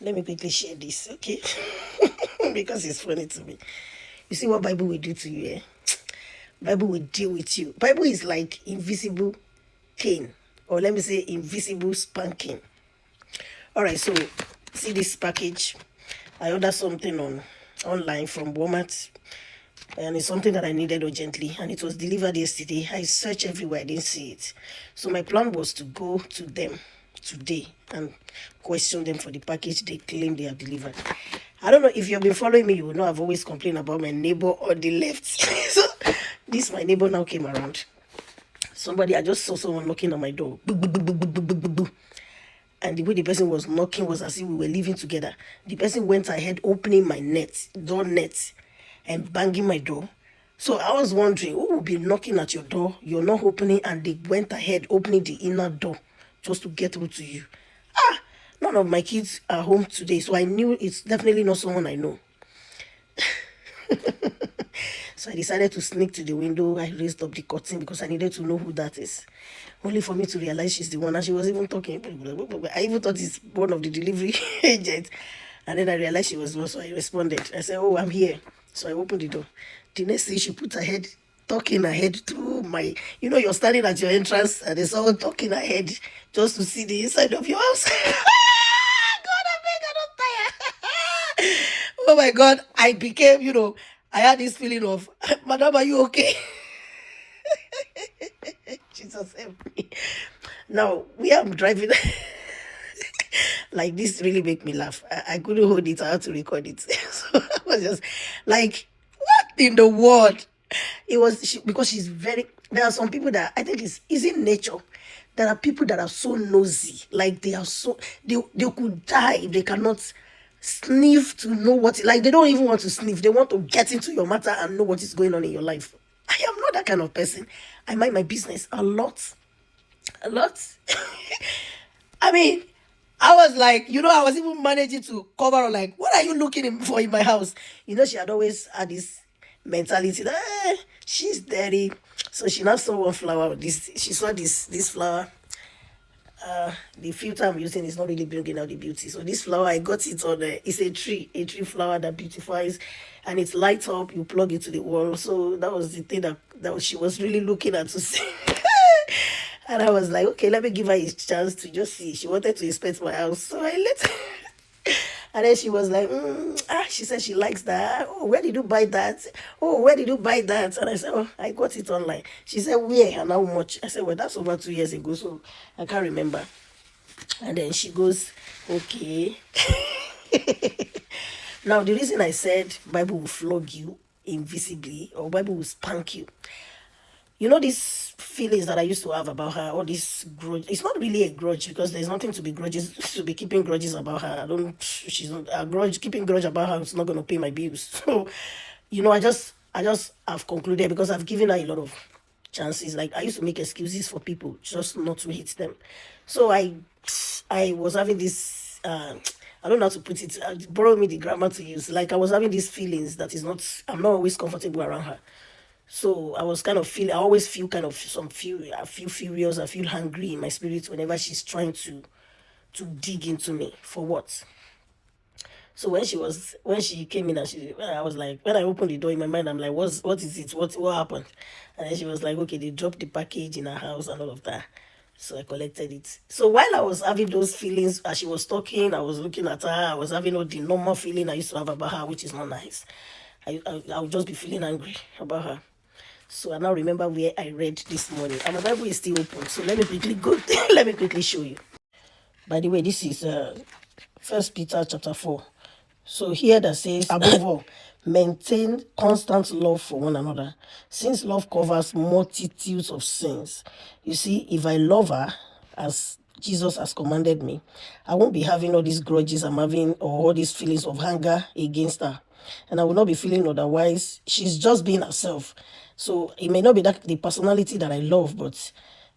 Let me quickly share this, okay? Because it's funny to me. You see what Bible will do to you, eh? Bible will deal with you. Bible is like invisible cane, or let me say invisible spanking. All right, so see this package. I ordered something online from Walmart, and it's something that I needed urgently, and it was delivered yesterday. I searched everywhere, I didn't see it. So my plan was to go to them today and question them for the package they claim they have delivered. I don't know if you've been following me, you will know I've always complained about my neighbor on the left. So this my neighbor now came around. I just saw someone knocking on my door. Boo, boo, boo, boo, boo, boo, boo, boo. And the way the person was knocking was as if we were living together. The person went ahead opening my door net, and banging my door. So I was wondering, who will be knocking at your door, you're not opening, and they went ahead opening the inner door just to get through to you. None of my kids are home today, so I knew it's definitely not someone I know. So I decided to sneak to the window. I raised up the curtain because I needed to know who that is. Only for me to realize she's the one, and she was even talking. I even thought it's one of the delivery agents. And then I realized she was one, so I responded. I said, "Oh, I'm here." So I opened the door. The next thing, she put her head, talking her head through my, you're standing at your entrance and there's someone talking her head just to see the inside of your house. God, I beg, I don't tire. Oh my God, I became, I had this feeling of, Madam, are you okay? Jesus help me. Now, we are driving. Like, this really make me laugh. I couldn't hold it. I had to record it. So I was just like, what in the world? Because she's very, there are some people that I think is in nature. There are people that are so nosy. Like, they could die if they cannot sniff to know like, they don't even want to sniff. They want to get into your matter and know what is going on in your life. I am not that kind of person. I mind my business a lot. A lot. I mean, I was like, I was even managing to cover her, like, what are you looking for in my house? She had always had this mentality that she's dirty. So she now saw one flower. She saw this flower. The filter I'm using is not really bringing out the beauty. So this flower, I got it on it's a tree flower that beautifies, and it lights up. You plug it to the wall. So that was the thing that she was really looking at to see. And I was like, okay, let me give her a chance to just see. She wanted to inspect my house, so I let her. And then she was like, she said she likes that. Oh, where did you buy that? Oh, where did you buy that? And I said, oh, I got it online. She said, where and how much? I said, well, that's over 2 years ago, so I can't remember. And then she goes, okay. Now, the reason I said Bible will flog you invisibly, or Bible will spank you, these feelings that I used to have about her, all this grudge. It's not really a grudge because there's nothing to be keeping grudges about her. She's not a grudge, keeping grudge about her. It's not going to pay my bills. So, I just have concluded, because I've given her a lot of chances. Like, I used to make excuses for people just not to hit them. So I was having this, I don't know how to put it. Borrow me the grammar to use. Like, I was having these feelings that I'm not always comfortable around her. So I was I always feel kind of I feel furious, I feel hungry in my spirit whenever she's trying to dig into me. For what? So when she came in, and I was like, when I opened the door in my mind, I'm like, what is it? What happened? And then she was like, okay, they dropped the package in her house and all of that. So I collected it. So while I was having those feelings, as she was talking, I was looking at her, I was having all the normal feeling I used to have about her, which is not nice. I would just be feeling angry about her. So I now remember where I read this morning. And my Bible is still open. So let me quickly go. Let me quickly show you. By the way, this is 1 Peter chapter 4. So here that says, above all, maintain constant love for one another, since love covers multitudes of sins. You see, if I love her as Jesus has commanded me, I won't be having all these grudges I'm having, or all these feelings of anger against her. And I will not be feeling otherwise. She's just being herself. So it may not be the personality that I love, but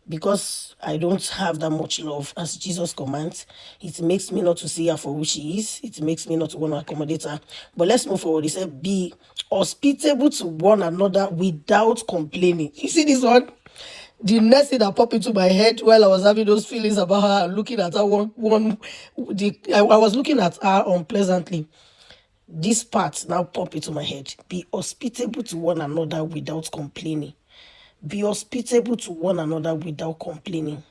because I don't have that much love as Jesus commands, it makes me not to see her for who she is. It makes me not to want to accommodate her. But let's move forward. He said, be hospitable to one another without complaining. You see this one? The next thing that popped into my head while I was having those feelings about her and looking at her I was looking at her unpleasantly. This part now popped into my head. Be hospitable to one another without complaining. Be hospitable to one another without complaining.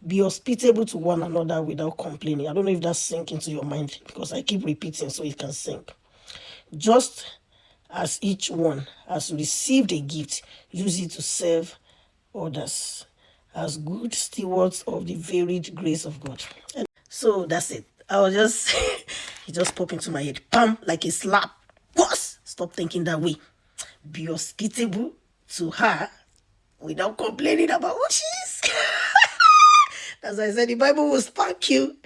Be hospitable to one another without complaining. I don't know if that's sink into your mind because I keep repeating so it can sink. Just as each one has received a gift, use it to serve others as good stewards of the varied grace of God. And so that's it. I was just, it just popped into my head. Pam, like a slap. Boss, stop thinking that way. Be hospitable to her without complaining about what she is. As I said, the Bible will spank you,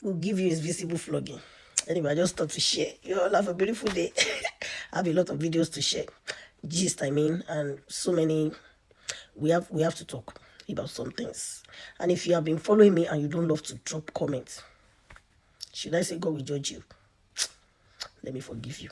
will give you his visible flogging. Anyway, I just thought to share. You all have a beautiful day. I have a lot of videos to share. Gist, I mean, and so many. We have to talk about some things. And if you have been following me and you don't love to drop comments, should I say God will judge you? Let me forgive you.